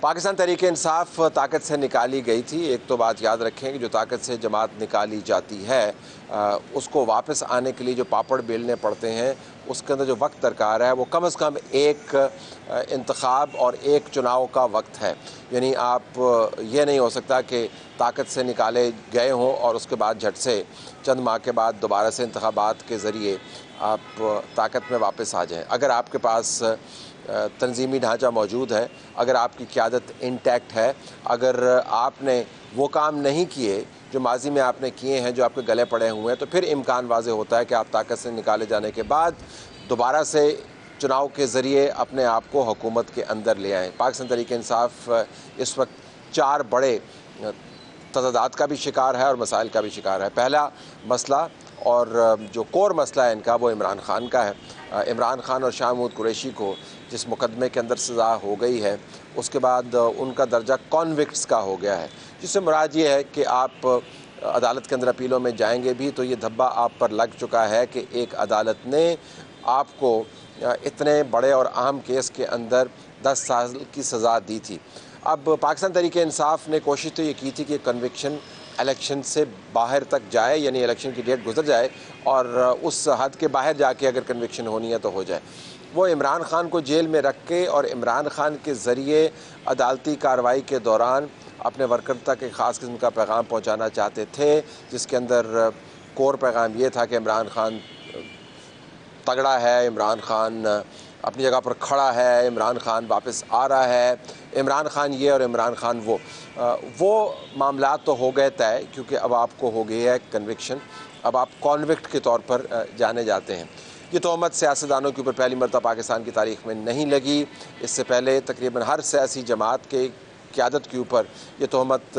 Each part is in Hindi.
पाकिस्तान तहरीक इंसाफ ताकत से निकाली गई थी। एक तो बात याद रखें कि जो ताकत से जमात निकाली जाती है उसको वापस आने के लिए जो पापड़ बेलने पड़ते हैं उसके अंदर जो वक्त दरकार है वो कम से कम एक इंतखाब और एक चुनाव का वक्त है। यानी आप ये नहीं हो सकता कि ताकत से निकाले गए हों और उसके बाद झट से चंद माह के बाद दोबारा से इंतखाबात के ज़रिए आप ताकत में वापस आ जाएं। अगर आपके पास तंजीमी ढांचा मौजूद है, अगर आपकी क़यादत इंटैक्ट है, अगर आपने वो काम नहीं किए जो माजी में आपने किए हैं, जो आपके गले पड़े हुए हैं, तो फिर इम्कान वाज़े होता है कि आप ताकत से निकाले जाने के बाद दोबारा से चुनाव के ज़रिए अपने आप को हुकूमत के अंदर ले आएँ। पाकिस्तान तहरीक इंसाफ इस वक्त 4 बड़े तज़ादात का भी शिकार है और मसाइल का भी शिकार है। पहला मसला और जो कोर मसला है इनका वो इमरान ख़ान का है। इमरान ख़ान और शाह महमूद कुरैशी को जिस मुकदमे के अंदर सज़ा हो गई है उसके बाद उनका दर्जा कॉन्विक्ट्स का हो गया है, जिससे मुराद ये है कि आप अदालत के अंदर अपीलों में जाएंगे भी तो ये धब्बा आप पर लग चुका है कि एक अदालत ने आपको इतने बड़े और अहम केस के अंदर 10 साल की सज़ा दी थी। अब पाकिस्तान तहरीक इंसाफ ने कोशिश तो ये की थी कि कन्विक्शन इलेक्शन से बाहर तक जाए, यानी इलेक्शन की डेट गुजर जाए और उस हद के बाहर जाके अगर कन्विक्शन होनी है तो हो जाए। वो इमरान ख़ान को जेल में रख के और इमरान ख़ान के ज़रिए अदालती कार्रवाई के दौरान अपने वर्कर तक एक ख़ास किस्म का पैगाम पहुंचाना चाहते थे, जिसके अंदर कोर पैगाम ये था कि इमरान ख़ान तगड़ा है, इमरान ख़ान अपनी जगह पर खड़ा है, इमरान ख़ान वापस आ रहा है, इमरान ख़ान ये और इमरान ख़ान वो मामला तो हो गए तय, क्योंकि अब आपको हो गई है कन्विक्शन, अब आप कॉन्विक्ट के तौर पर जाने जाते हैं। ये तोहमत सियासतदानों के ऊपर पहली मरतबा पाकिस्तान की तारीख़ में नहीं लगी। इससे पहले तकरीबन हर सियासी जमात के क़यादत के ऊपर ये तोहमत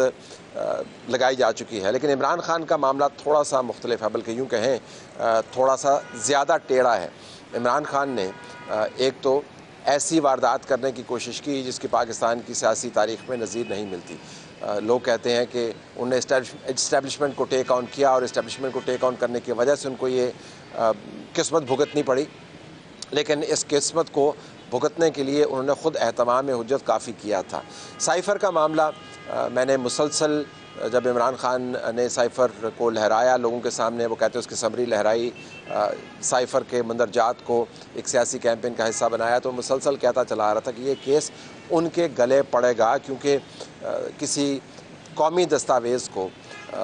लगाई जा चुकी है, लेकिन इमरान ख़ान का मामला थोड़ा सा मुख्तलिफ है, बल्कि यूँ कहें थोड़ा सा ज़्यादा टेढ़ा है। इमरान ख़ान ने एक तो ऐसी वारदात करने की कोशिश की जिसकी पाकिस्तान की सियासी तारीख़ में नज़ीर नहीं मिलती। लोग कहते हैं कि उन्होंने इस्टेब्लिशमेंट को टेक ऑन किया और इस्टेब्लिशमेंट को टेक ऑन करने की वजह से उनको ये किस्मत भुगतनी पड़ी, लेकिन इस किस्मत को भुगतने के लिए उन्होंने ख़ुद एहतमाम हुज्जत काफ़ी किया था। साइफ़र का मामला मैंने मुसलसल जब इमरान ख़ान ने साइफ़र को लहराया लोगों के सामने, वो कहते हैं उसकी समरी लहराई, साइफ़र के मंदरजात को एक सियासी कैंपेन का हिस्सा बनाया, तो मुसलसल कहता चला आ रहा था कि ये केस उनके गले पड़ेगा, क्योंकि किसी कौमी दस्तावेज़ को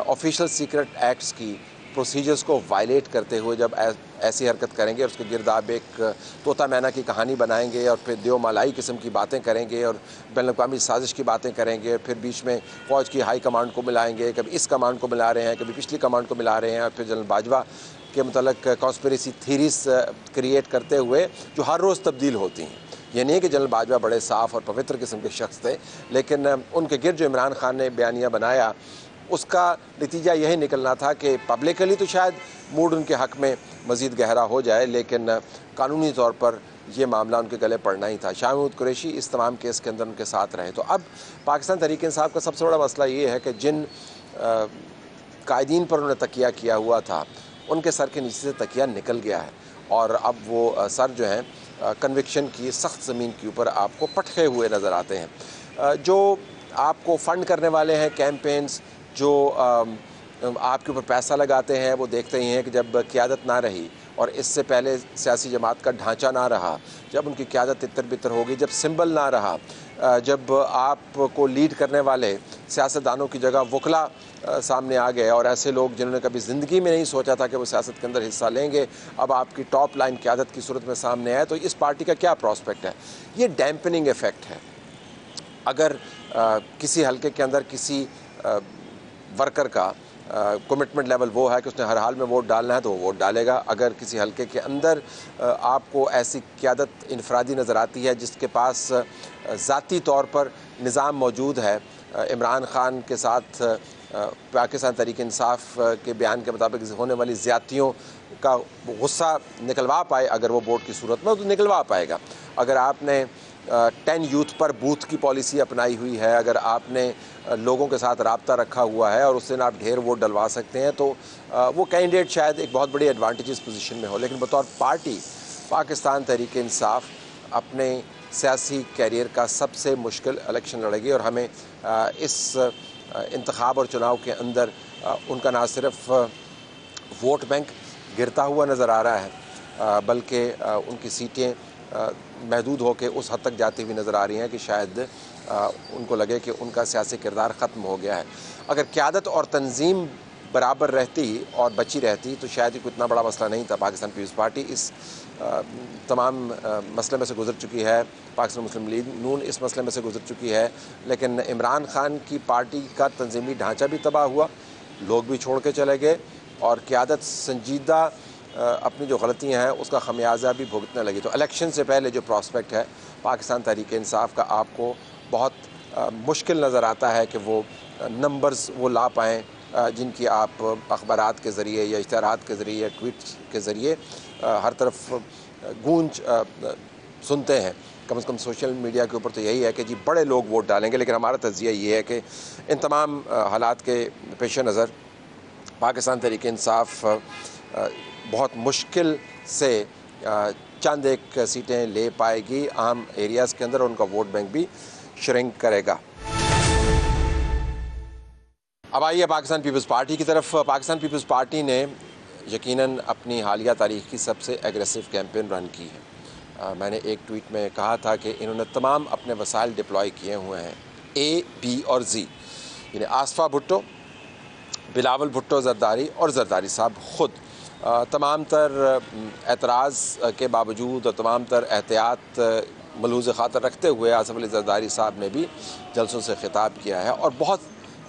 ऑफिशियल सीक्रेट एक्ट्स की प्रोसीजर्स को वायलेट करते हुए जब ऐसी हरकत करेंगे और उसके गिर्द आप एक तोता मैना की कहानी बनाएंगे और फिर देव मालाई किस्म की बातें करेंगे और बैनुल-अक़वामी साजिश की बातें करेंगे, फिर बीच में फ़ौज की हाई कमांड को मिलाएंगे, कभी इस कमांड को मिला रहे हैं, कभी पिछली कमांड को मिला रहे हैं, और फिर जनरल बाजवा के मतलब कॉन्स्पिरेसी थीरीज क्रिएट करते हुए जो हर रोज़ तब्दील होती हैं। ये नहीं कि जनरल बाजवा बड़े साफ़ और पवित्र किस्म के शख्स थे, लेकिन उनके गिर्द जो इमरान ख़ान ने बयानिया बनाया उसका नतीजा यही निकलना था कि पब्लिकली तो शायद मूड उनके हक़ में मज़ीद गहरा हो जाए, लेकिन कानूनी तौर पर यह मामला उनके गले पड़ना ही था। शाह महमूद कुरैशी इस तमाम केस के अंदर उनके साथ रहे। तो अब पाकिस्तान तहरीक इंसाफ का सबसे बड़ा मसला ये है कि जिन कायदीन पर उन्होंने तकिया किया हुआ था उनके सर के नीचे से तकिया निकल गया है और अब वो सर जो हैं कन्विक्शन की सख्त ज़मीन के ऊपर आपको पटके हुए नज़र आते हैं। जो आपको फ़ंड करने वाले हैं कैंपेन्स, जो आपके ऊपर पैसा लगाते हैं, वो देखते ही हैं कि जब क़यादत ना रही और इससे पहले सियासी जमात का ढांचा ना रहा, जब उनकी क़यादत तितर बितर हो गई, जब सिंबल ना रहा, जब आपको लीड करने वाले सियासतदानों की जगह वकला सामने आ गए और ऐसे लोग जिन्होंने कभी ज़िंदगी में नहीं सोचा था कि वो सियासत के अंदर हिस्सा लेंगे, अब आपकी टॉप लाइन क़यादत की सूरत में सामने आए, तो इस पार्टी का क्या प्रॉस्पेक्ट है? ये डैम्पनिंग इफ़ेक्ट है। अगर किसी हल्के के अंदर किसी वर्कर का कमिटमेंट लेवल वो है कि उसने हर हाल में वोट डालना है तो वो वोट डालेगा। अगर किसी हल्के के अंदर आपको ऐसी क़यादत इनफरादी नज़र आती है जिसके पास ज़ाती तौर पर निज़ाम मौजूद है, इमरान ख़ान के साथ पाकिस्तान तहरीक इंसाफ के बयान के मुताबिक होने वाली ज़्यादतियों का गुस्सा निकलवा पाए, अगर वो वोट की सूरत में तो निकलवा पाएगा। अगर आपने 10 यूथ पर बूथ की पॉलिसी अपनाई हुई है, अगर आपने लोगों के साथ राब्ता रखा हुआ है और उससे आप ढेर वोट डलवा सकते हैं, तो वो कैंडिडेट शायद एक बहुत बड़ी एडवांटेजेस पोजीशन में हो। लेकिन बतौर पार्टी पाकिस्तान तहरीक इंसाफ अपने सियासी कैरियर का सबसे मुश्किल इलेक्शन लड़ेगी और हमें इस इंतखाब और चुनाव के अंदर उनका ना सिर्फ वोट बैंक गिरता हुआ नज़र आ रहा है बल्कि उनकी सीटें महदूद होकर उस हद तक जाती हुई नज़र आ रही हैं कि शायद उनको लगे कि उनका सियासी किरदार ख़त्म हो गया है। अगर क़यादत और तंजीम बराबर रहती और बची रहती तो शायद कोई इतना बड़ा मसला नहीं था। पाकिस्तान पीपल्स पार्टी इस तमाम मसले में से गुजर चुकी है, पाकिस्तान मुस्लिम लीग नून इस मसले में से गुजर चुकी है, लेकिन इमरान खान की पार्टी का तंजीमी ढांचा भी तबाह हुआ, लोग भी छोड़ के चले गए और क़यादत संजीदा अपनी जो गलतियां हैं उसका खमियाजा भी भुगतने लगी। तो इलेक्शन से पहले जो प्रॉस्पेक्ट है पाकिस्तान तहरीक इंसाफ का, आपको बहुत मुश्किल नज़र आता है कि वो नंबर्स वो ला पाएँ जिनकी आप अखबारात के ज़रिए या इश्तहारात के ज़रिए या ट्वीट के ज़रिए हर तरफ गूंज सुनते हैं। कम से कम सोशल मीडिया के ऊपर तो यही है कि जी बड़े लोग वोट डालेंगे, लेकिन हमारा तज़िया ये है कि इन तमाम हालात के पेश नज़र पाकिस्तान तहरीक इंसाफ बहुत मुश्किल से चंद एक सीटें ले पाएगी आम एरियाज़ के अंदर, उनका वोट बैंक भी श्रिंक करेगा। अब आइए पाकिस्तान पीपल्स पार्टी की तरफ। पाकिस्तान पीपल्स पार्टी ने यकीनन अपनी हालिया तारीख की सबसे एग्रेसिव कैंपेन रन की है। मैंने एक ट्वीट में कहा था कि इन्होंने तमाम अपने वसाइल डिप्लॉय किए हुए हैं, ए, बी और जी, यानी आसफ़ा भुट्टो, बिलावल भुट्टो ज़रदारी और ज़रदारी साहब ख़ुद तमाम तर एतराज़ के बावजूद और तमाम तर एहतियात मलूज़ ख़ातर रखते हुए आसफ़ अली ज़रदारी साहब ने भी जलसों से ख़िताब किया है और बहुत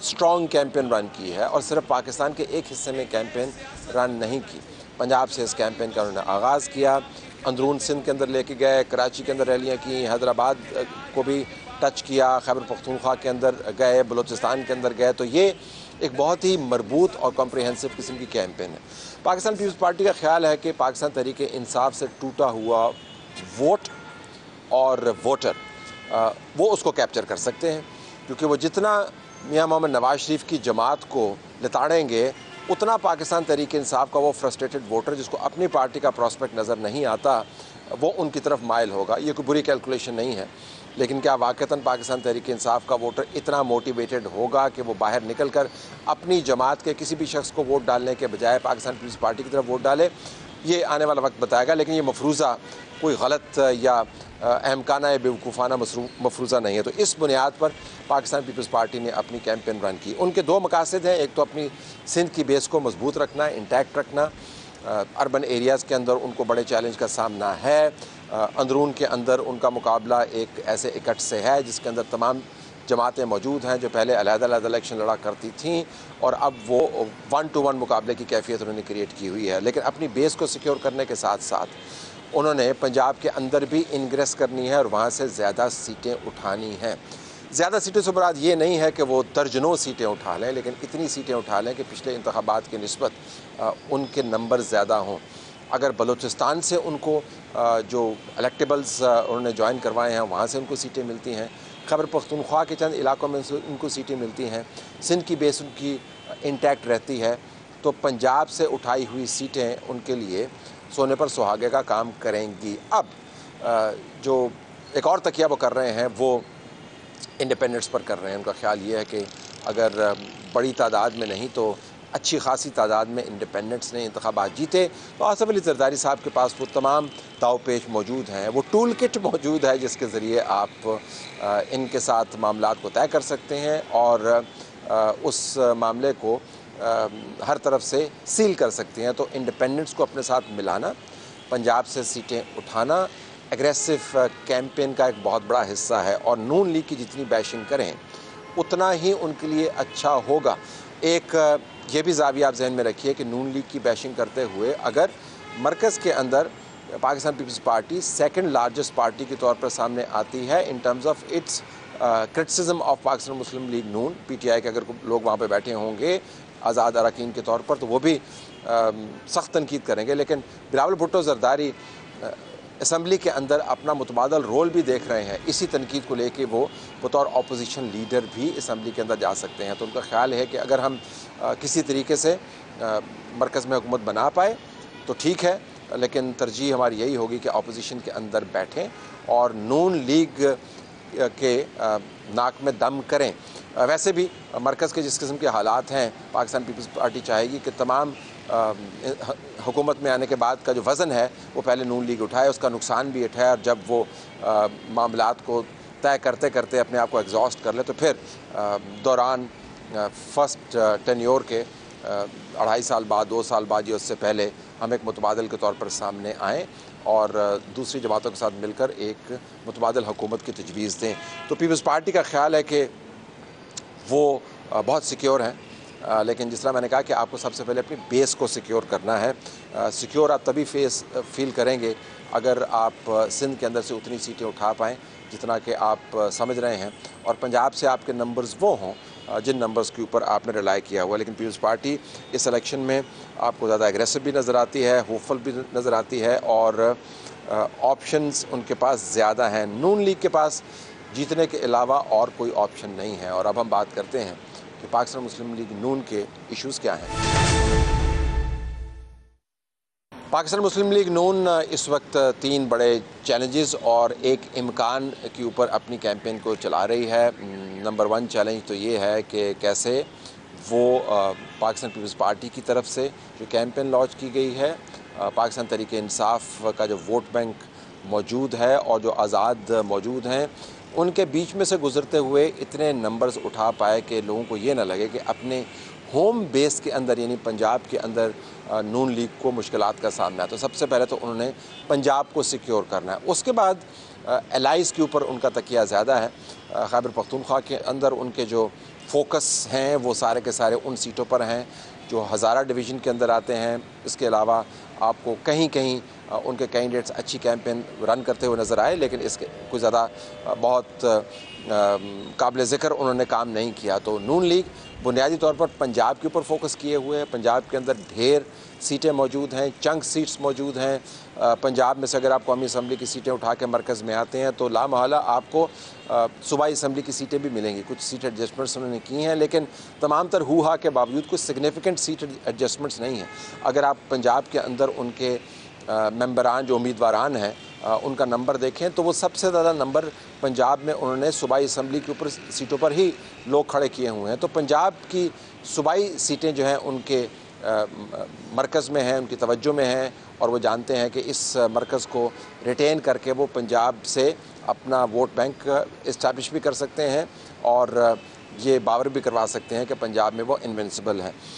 स्ट्रॉन्ग कैंपेन रन की है। और सिर्फ पाकिस्तान के एक हिस्से में कैंपेन रन नहीं की, पंजाब से इस कैंपेन का उन्होंने आगाज़ किया, अंदरून सिंध के अंदर लेके गए, कराची के अंदर रैलियाँ की, हैदराबाद को भी टच किया, खैबर पख्तूनख्वा के अंदर गए, बलूचिस्तान के अंदर गए। तो ये एक बहुत ही मरबूत और कॉम्प्रिहेंसिव किस्म की कैंपेन है। पाकिस्तान पीपल्स पार्टी का ख्याल है कि पाकिस्तान तहरीक इंसाफ से टूटा हुआ वोट और वोटर वो उसको कैप्चर कर सकते हैं, क्योंकि वो जितना मियां मोहम्मद नवाज शरीफ की जमात को लिताड़ेंगे उतना पाकिस्तान तहरीक इंसाफ का वो फ्रस्ट्रेटेड वोटर जिसको अपनी पार्टी का प्रॉस्पेक्ट नज़र नहीं आता वो उनकी तरफ माइल होगा। ये कोई बुरी कैलकुलेशन नहीं है, लेकिन क्या वाक़तन पाकिस्तान तहरीक इंसाफ का वोटर इतना मोटिवेटेड होगा कि वो बाहर निकल कर अपनी जमात के किसी भी शख्स को वोट डालने के बजाय पाकिस्तान पीपल्स पार्टी की तरफ वोट डाले? ये आने वाला वक्त बताएगा, लेकिन ये मफरूज़ा कोई गलत या अहमकाना या बेवकूफ़ाना मफरूज़ा नहीं है। तो इस बुनियाद पर पाकिस्तान पीपल्स पार्टी ने अपनी कैंपेन रन की। उनके दो मकासद हैं, एक तो अपनी सिंध की बेस को मजबूत रखना, इंटैक्ट रखना। अर्बन एरियाज़ के अंदर उनको बड़े चैलेंज का सामना है, अंदरून के अंदर उनका मुकाबला एक ऐसे इकट्ठ से है जिसके अंदर तमाम जमातें मौजूद हैं जो पहले अलग-अलग इलेक्शन लड़ा करती थीं और अब वो 1-to-1 मुकाबले की कैफियत उन्होंने क्रिएट की हुई है। लेकिन अपनी बेस को सिक्योर करने के साथ साथ उन्होंने पंजाब के अंदर भी इंग्रेस करनी है और वहाँ से ज़्यादा सीटें उठानी हैं। ज़्यादा सीटें से मुराद ये नहीं है कि वो दर्जनों सीटें उठा लें, लेकिन इतनी सीटें उठा लें कि पिछले इंतखाबात की निस्बत उनके नंबर ज़्यादा हों। अगर बलूचिस्तान से उनको जो इलेक्टेबल्स उन्होंने ज्वाइन करवाए हैं वहाँ से उनको सीटें मिलती हैं, खैबर पख्तूनख्वा के चंद इलाकों में उनको सीटें मिलती हैं, सिंध की बेस उनकी इंटैक्ट रहती है, तो पंजाब से उठाई हुई सीटें उनके लिए सोने पर सुहागे का काम करेंगी। अब जो एक और तकिया वो कर रहे हैं वो इंडिपेंडेंट्स पर कर रहे हैं। उनका ख्याल ये है कि अगर बड़ी तादाद में नहीं तो अच्छी खासी तादाद में इंडिपेंडेंट्स ने इंतखाबात जीते तो आसफ़ अली ज़रदारी साहब के पास वो तमाम दावपेच मौजूद हैं, वो टूल किट मौजूद है जिसके ज़रिए आप इनके साथ मामलात को तय कर सकते हैं और उस मामले को हर तरफ से सील कर सकते हैं। तो इंडिपेंडेंट्स को अपने साथ मिलाना, पंजाब से सीटें उठाना एग्रेसिव कैंपेन का एक बहुत बड़ा हिस्सा है और नून लीग की जितनी बैशिंग करें उतना ही उनके लिए अच्छा होगा। एक ये भी ज़ाविया आप जहन में रखिए कि नून लीग की बैशिंग करते हुए अगर मरकज़ के अंदर Pakistan Peoples Party second largest party के तौर पर सामने आती है in terms of its criticism of Pakistan Muslim League नून, पीटीआई के अगर लोग वहाँ पे बैठे होंगे आज़ाद अरकान के तौर पर तो वो भी सख्त तनकीद करेंगे। लेकिन बिलावल भुट्टो ज़रदारी असम्बली के अंदर अपना मुतबादल रोल भी देख रहे हैं, इसी तनकीद को लेके वो बतौर अपोजिशन लीडर भी असम्बली के अंदर जा सकते हैं। तो उनका ख्याल है कि अगर हम किसी तरीके से मरकज़ में हुकूमत बना पाए तो ठीक है, लेकिन तरजीह हमारी यही होगी कि अपोजिशन के अंदर बैठें और नून लीग के नाक में दम करें। वैसे भी मरकज़ के जिस किस्म के हालात हैं, पाकिस्तान पीपल्स पार्टी चाहेगी कि तमाम हुकूमत में आने के बाद का जो वज़न है वो पहले नून लीग उठाए, उसका नुकसान भी उठाए, और जब वो मामलात को तय करते करते अपने आप को एग्जॉस्ट कर ले तो फिर दौरान फर्स्ट टेन्योर के 2.5 साल बाद, 2 साल बाद या उससे पहले हम एक मुतबादल के तौर पर सामने आएँ और दूसरी जमातों के साथ मिलकर एक मुतबादल हुकूमत की तजवीज़ दें। तो पीपल्स पार्टी का ख्याल है कि वो बहुत सिक्योर हैं, लेकिन जिस तरह मैंने कहा कि आपको सबसे पहले अपनी बेस को सिक्योर करना है। सिक्योर आप तभी फील करेंगे अगर आप सिंध के अंदर से उतनी सीटें उठा पाएँ जितना कि आप समझ रहे हैं, और पंजाब से आपके नंबर्स वो हों जिन नंबर्स के ऊपर आपने रिलाई किया हुआ। लेकिन पीपल्स पार्टी इस इलेक्शन में आपको ज़्यादा एग्रेसिव भी नज़र आती है, होपफुल भी नज़र आती है, और ऑप्शंस उनके पास ज़्यादा हैं। नून लीग के पास जीतने के अलावा और कोई ऑप्शन नहीं है। और अब हम बात करते हैं कि पाकिस्तान मुस्लिम लीग नून के इश्यूज़ क्या हैं। पाकिस्तान मुस्लिम लीग नून इस वक्त 3 बड़े चैलेंजेस और एक इम्कान के ऊपर अपनी कैंपेन को चला रही है। नंबर 1 चैलेंज तो ये है कि कैसे वो पाकिस्तान पीपल्स पार्टी की तरफ से जो कैंपेन लॉन्च की गई है, पाकिस्तान तहरीक इंसाफ का जो वोट बैंक मौजूद है और जो आज़ाद मौजूद हैं, उनके बीच में से गुजरते हुए इतने नंबर्स उठा पाए कि लोगों को ये ना लगे कि अपने होम बेस के अंदर यानी पंजाब के अंदर नून लीग को मुश्किलात का सामना है। तो सबसे पहले तो उन्होंने पंजाब को सिक्योर करना है। उसके बाद एलाइज़ के ऊपर उनका तकिया ज़्यादा है। खैबर पख्तूनख्वा के अंदर उनके जो फोकस हैं वो सारे के सारे उन सीटों पर हैं जो हज़ारा डिवीज़न के अंदर आते हैं। इसके अलावा आपको कहीं कहीं उनके कैंडिडेट्स अच्छी कैंपेन रन करते हुए नज़र आए, लेकिन इसके कोई ज़्यादा बहुत काबिल ज़िक्र उन्होंने काम नहीं किया। तो नून लीग बुनियादी तौर पर पंजाब के ऊपर फोकस किए हुए हैं। पंजाब के अंदर ढेर सीटें मौजूद हैं, चंक सीट्स मौजूद हैं। पंजाब में से अगर आप कौमी असम्बली की सीटें उठा के मरकज़ में आते हैं तो लामहला आपको सूबाई असम्बली की सीटें भी मिलेंगी। कुछ सीट एडजस्टमेंट्स उन्होंने की हैं, लेकिन तमाम तर हू-हा के बावजूद कुछ सिग्निफिकेंट सीट एडजस्टमेंट्स नहीं हैं। अगर आप पंजाब के अंदर उनके मेंबरान जो उम्मीदवारान हैं उनका नंबर देखें तो वो सबसे ज़्यादा नंबर पंजाब में उन्होंने सूबाई असम्बली के ऊपर सीटों पर ही लोग खड़े किए हुए हैं। तो पंजाब की सूबाई सीटें जो हैं उनके मरकज़ में हैं, उनकी तवज्जो में हैं, और वो जानते हैं कि इस मरकज़ को रिटेन करके वो पंजाब से अपना वोट बैंक इस्टेब्लिश भी कर सकते हैं और ये बावर भी करवा सकते हैं कि पंजाब में वो इनविंसिबल हैं।